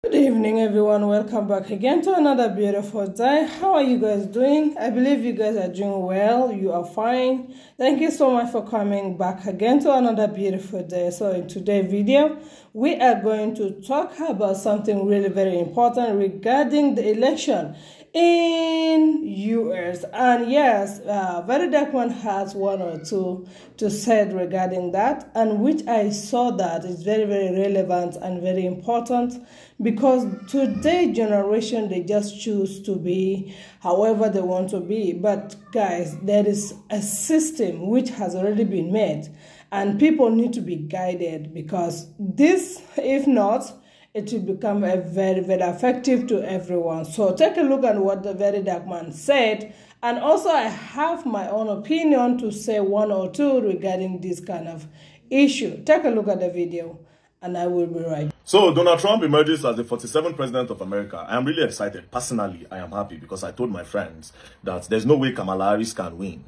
Good evening, everyone. Welcome back again to another beautiful day. How are you guys doing? I believe you guys are doing well. You are fine. Thank you so much for coming back again to another beautiful day. So in today's video, we are going to talk about something really very important regarding the election in US. And yes, Very Dark One has one or two to say regarding that, and which I saw that is very, very relevant and very important, because today's generation, they just choose to be however they want to be. But guys, there is a system which has already been made, and people need to be guided, because this, if not, it will become a very, very effective to everyone. So take a look at what the Very Dark Man said. And also I have my own opinion to say one or two regarding this kind of issue. Take a look at the video and I will be right. So Donald Trump emerges as the 47th president of America. I am really excited. Personally, I am happy because I told my friends that there's no way Kamala Harris can win.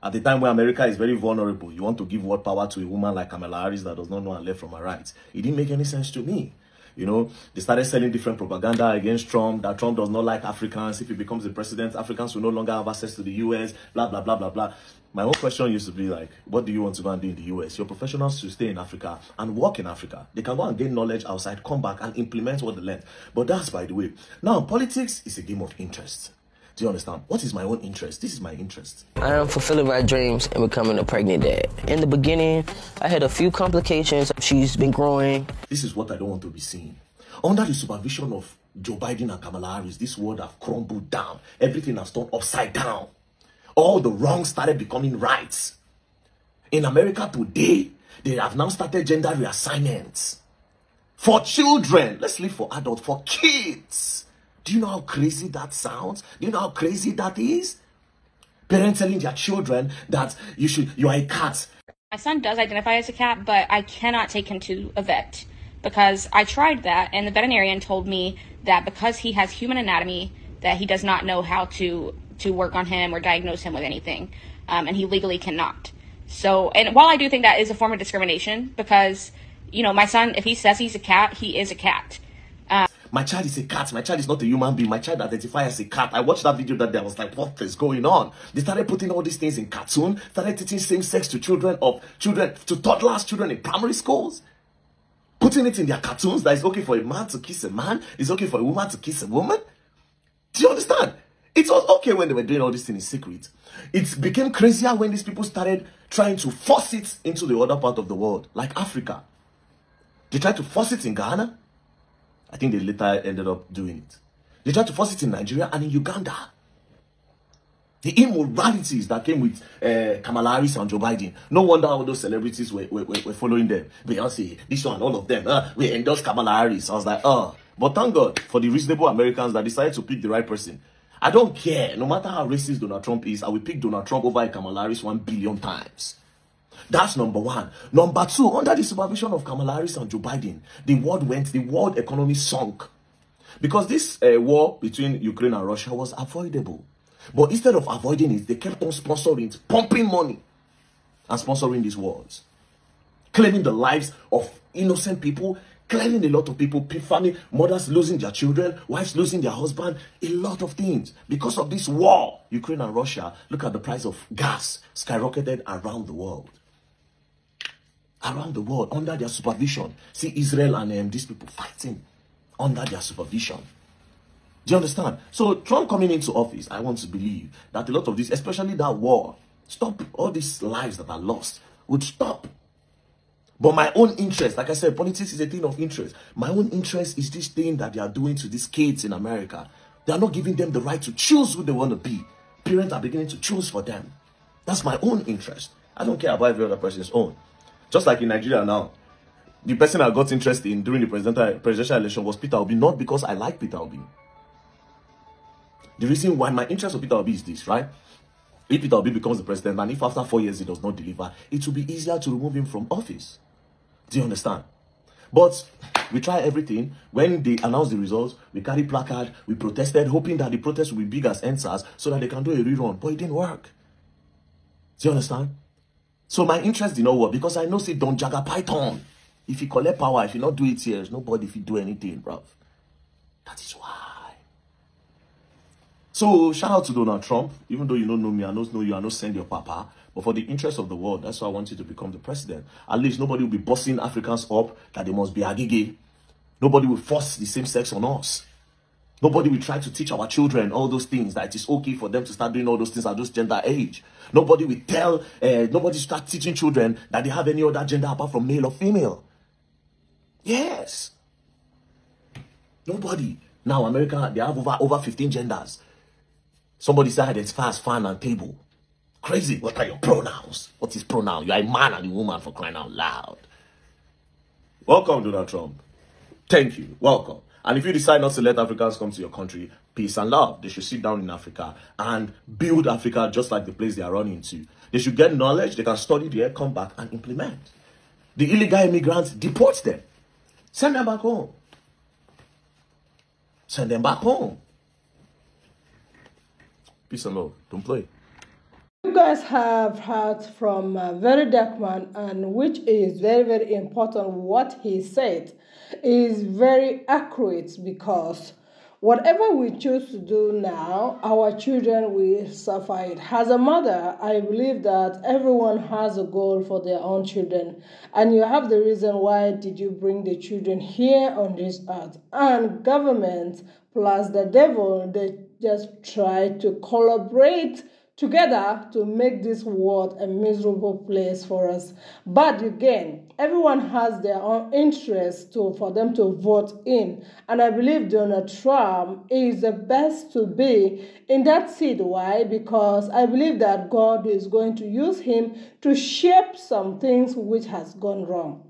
At the time when America is very vulnerable, you want to give what power to a woman like Kamala Harris that does not know her left from her right. It didn't make any sense to me. You know, they started selling different propaganda against Trump, that Trump does not like Africans. If he becomes the president, Africans will no longer have access to the US, blah, blah, blah, blah, blah. My whole question used to be like, what do you want to go and do in the US? Your professionals should stay in Africa and work in Africa. They can go and gain knowledge outside, come back and implement what they learned. But that's by the way. Now, politics is a game of interest. Do you understand? What is my own interest? This is my interest. I am fulfilling my dreams and becoming a pregnant dad. In the beginning, I had a few complications. She's been growing. This is what I don't want to be seeing. Under the supervision of Joe Biden and Kamala Harris, this world has crumbled down. Everything has turned upside down. All the wrongs started becoming rights. In America today, they have now started gender reassignments. For children, let's leave for adults, for kids. Do you know how crazy that sounds? Do you know how crazy that is? Parents telling their children that you are a cat. My son does identify as a cat, but I cannot take him to a vet because I tried that, and the veterinarian told me that because he has human anatomy, that he does not know how to work on him or diagnose him with anything, and he legally cannot. So, and while I do think that is a form of discrimination, because, you know, my son, if he says he's a cat, he is a cat. My child is a cat. My child is not a human being. My child identifies as a cat. I watched that video that day. I was like, what is going on? They started putting all these things in cartoon, started teaching same-sex to children, to toddlers, children in primary schools. Putting it in their cartoons that it's okay for a man to kiss a man. It's okay for a woman to kiss a woman. Do you understand? It was okay when they were doing all these things in secret. It became crazier when these people started trying to force it into the other part of the world, like Africa. They tried to force it in Ghana. I think they later ended up doing it. They tried to force it in Nigeria and in Uganda. The immoralities that came with Kamala Harris and Joe Biden. No wonder all those celebrities were following them. Beyonce, this one, all of them. We endorse Kamala Harris. I was like, But thank God for the reasonable Americans that decided to pick the right person. I don't care. No matter how racist Donald Trump is, I will pick Donald Trump over Kamala Harris 1 billion times. That's number one. Number two, under the supervision of Kamala Harris and Joe Biden, the world economy sunk. Because this war between Ukraine and Russia was avoidable. But instead of avoiding it, they kept on sponsoring it, pumping money and sponsoring these wars. Claiming the lives of innocent people, claiming a lot of people, family, mothers losing their children, wives losing their husband, a lot of things. Because of this war, Ukraine and Russia, look at the price of gas skyrocketed around the world. Around the world, under their supervision. See Israel and these people fighting under their supervision. Do you understand? So Trump coming into office, I want to believe that a lot of this, especially that war, stop all these lives that are lost, would stop. But my own interest, like I said, politics is a thing of interest. My own interest is this thing that they are doing to these kids in America. They are not giving them the right to choose who they want to be. Parents are beginning to choose for them. That's my own interest. I don't care about every other person's own. Just like in Nigeria now, the person I got interested in during the presidential election was Peter Obi, not because I like Peter Obi. The reason why my interest of Peter Obi is this, right? If Peter Obi becomes the president, and if after 4 years he does not deliver, it will be easier to remove him from office. Do you understand? But we try everything. When they announced the results, we carried placard, we protested, hoping that the protest will be big as NSAS so that they can do a rerun. But it didn't work. Do you understand? So my interest did not work because I know say don't jagger python. If you collect power, if you not do it here, nobody if you do anything, bro. That is why. So, shout out to Donald Trump. Even though you don't know me, I don't know you, I don't send your papa. But for the interest of the world, that's why I want you to become the president. At least nobody will be bossing Africans up that they must be agige. Nobody will force the same sex on us. Nobody will try to teach our children all those things, that it is okay for them to start doing all those things at those gender age. Nobody will tell, nobody start teaching children that they have any other gender apart from male or female. Yes. Nobody. Now, America, they have over 15 genders. Somebody said identify as fan and table. Crazy. What are your pronouns? What is pronoun? You are a man and a woman, for crying out loud. Welcome, Donald Trump. Thank you. Welcome. And if you decide not to let Africans come to your country, peace and love. They should sit down in Africa and build Africa just like the place they are running to. They should get knowledge. They can study there, come back and implement. The illegal immigrants, deport them. Send them back home. Send them back home. Peace and love. Don't play. You guys have heard from a very dark man, and which is very, very important. What he said is very accurate, because whatever we choose to do now, our children will suffer it. As a mother, I believe that everyone has a goal for their own children, and you have the reason why did you bring the children here on this earth. And government plus the devil, they just try to collaborate together to make this world a miserable place for us. But again, everyone has their own interest for them to vote in. And I believe Donald Trump is the best to be in that seat. Why? Because I believe that God is going to use him to shape some things which has gone wrong.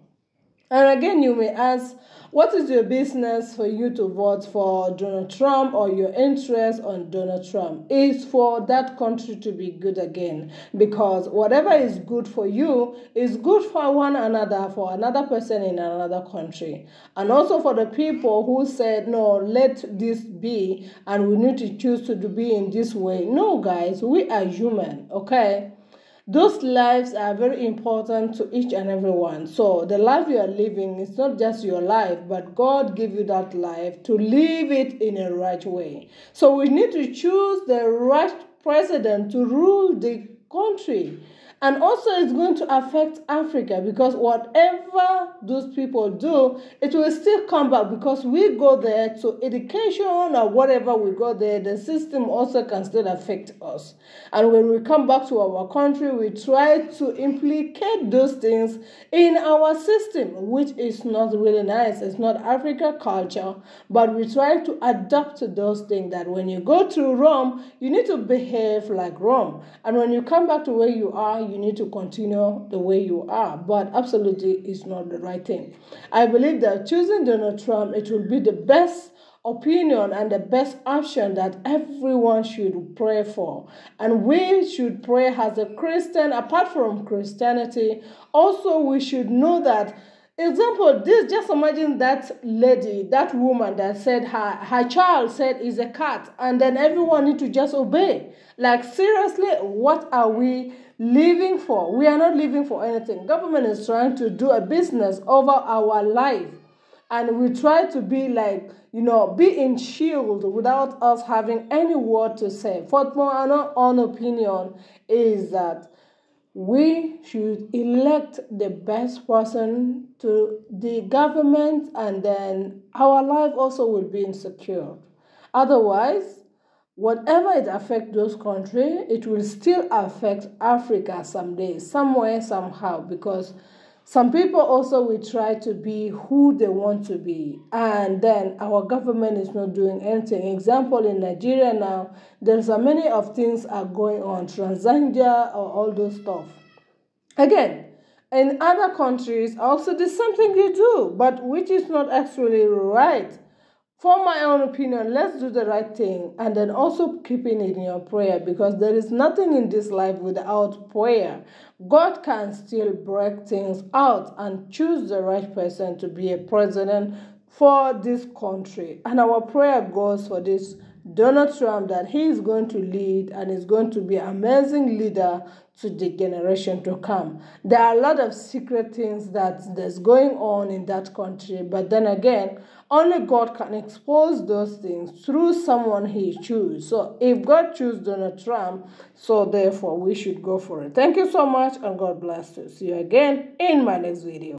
And again, you may ask, what is your business for you to vote for Donald Trump, or your interest on Donald Trump? Is for that country to be good again. Because whatever is good for you is good for one another, for another person in another country. And also for the people who said, no, let this be, and we need to choose to be in this way. No, guys, we are human, okay? Those lives are very important to each and every one. So the life you are living is not just your life, but God gave you that life to live it in a right way. So we need to choose the right president to rule the country. And also it's going to affect Africa, because whatever those people do, it will still come back, because we go there to education or whatever we go there, the system also can still affect us. And when we come back to our country, we try to implicate those things in our system, which is not really nice. It's not Africa culture, but we try to adapt to those things, that when you go to Rome, you need to behave like Rome. And when you come back to where you are, you need to continue the way you are. But absolutely, it's not the right thing. I believe that choosing Donald Trump, it will be the best opinion and the best option that everyone should pray for. And we should pray as a Christian. Apart from Christianity, also we should know that, example, this, just imagine that lady, that woman that said her child said is a cat, and then everyone need to just obey. Like, seriously, what are we living for? We are not living for anything. Government is trying to do a business over our life, and we try to be like, be in shield without us having any word to say. For my own opinion is that we should elect the best person to the government, and then our life also will be insecure. Otherwise, whatever it affects those countries, it will still affect Africa someday, somewhere, somehow, because some people also will try to be who they want to be, and then our government is not doing anything. Example, in Nigeria now, there's a many of things are going on, transgender or all those stuff. Again, in other countries, also there's something you do, but which is not actually right. For my own opinion, let's do the right thing, and then also keeping it in your prayer, because there is nothing in this life without prayer. God can still break things out and choose the right person to be a president for this country. And our prayer goes for this Donald Trump, that he is going to lead and is going to be an amazing leader to the generation to come. There are a lot of secret things that's going on in that country, but then again, Only God can expose those things through someone he chooses. So if God chooses Donald Trump, so therefore we should go for it. Thank you so much and God bless you. See you again in my next video.